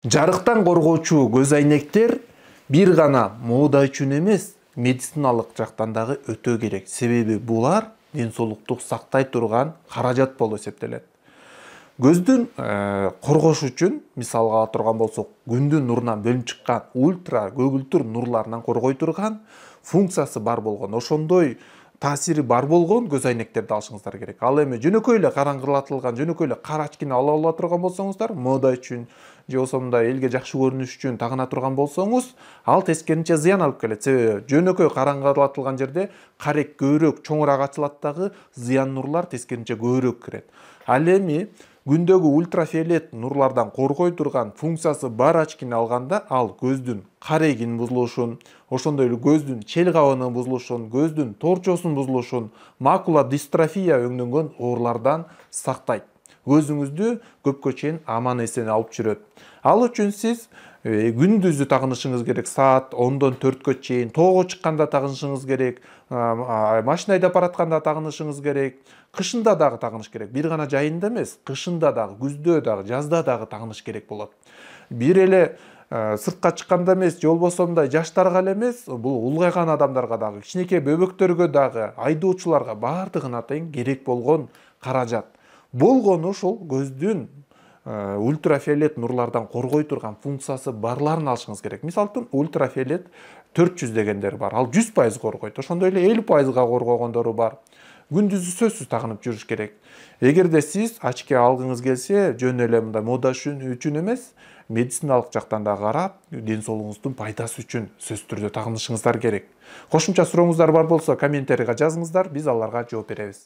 Жарыктан коргоочу көз айнектер бир гана мода үчүн эмес, медициналык жактан дагы өтө керек. Себеби булар ден соолукту сактай турган каражат болуп эсептелет. Көздүн коргош үчүн, мисалга ала турган болсок, күндүн нурунан бөлүнүп чыккан ультра көгүлтүр нурларынан коргой турган функциясы бар болгон, ошондой таасири бар болгон көз айнектерди алышыңыздар керек. Ал эми жөнөкөй эле караңгылатылган, жөнөкөй эле кара очкини ала турган болсоңуздар, мода үчүн же болбосо мындай элге жакшы көрүнүш үчүн тагына турган болсоңуз, ал тескерисинче зыян алып келет. Себеби жөнөкөй караңгылатылган жерде карек көбүрөөк чоңураак ачылат дагы, зыян нурлар тескерисинче көбүрөөк кирет. Ал эми күндөгү ультрафиолет нурлардан коргой турган функциясы бар очкини алганда, ал көздүн карегин бузулушун, ошондой эле көздүн чел кабынын бузулушун, көздүн торчосунун бузулушун, макула дистрофия өңдөнгөн оорулардан сактайт. Көзүңүздү көпкө чейин аман эсен алып жүрөт. Ал үчүн сиз күндүзү тагынышыңыз керек, саат 10-дон 4-кө чейин, тоого чыкканда тагынышыңыз керек, машина айдап баратканда тагынышыңыз керек, кышында дагы тагыныш керек. Бир гана жайында эмес, кышында дагы, күздө дагы, жазда дагы тагыныш керек болот. Бир эле сыртка чыкканда эмес, же болбосо мындай жаштарга эле эмес, бул улгайган адамдарга дагы, кичинекей бөбөктөргө дагы, айдоочуларга баардыгына тең керек болгон каражат. Болгону ушул көздүн ультрафиолет нурлардан коргой турган функциясы барларын алышыңыз керек. Мисалы үчүн ультрафиолет 400 дегендер бар. Ал 100% коргойт. Ошондой эле 50% коргогондору бар. Күндүзү сөзсүз тагынып жүрүш керек. Эгерде сиз очки алгыңыз келсе, жөн эле мындай мода үчүн эмес, медициналык жактан да карап, ден соолугуңуздун пайдасы үчүн сөзсүз түрдө тагынышыңыздар керек. Кошумча сурооңуздар бар болсо комментарийга жазыңыздар, биз аларга жооп беребиз.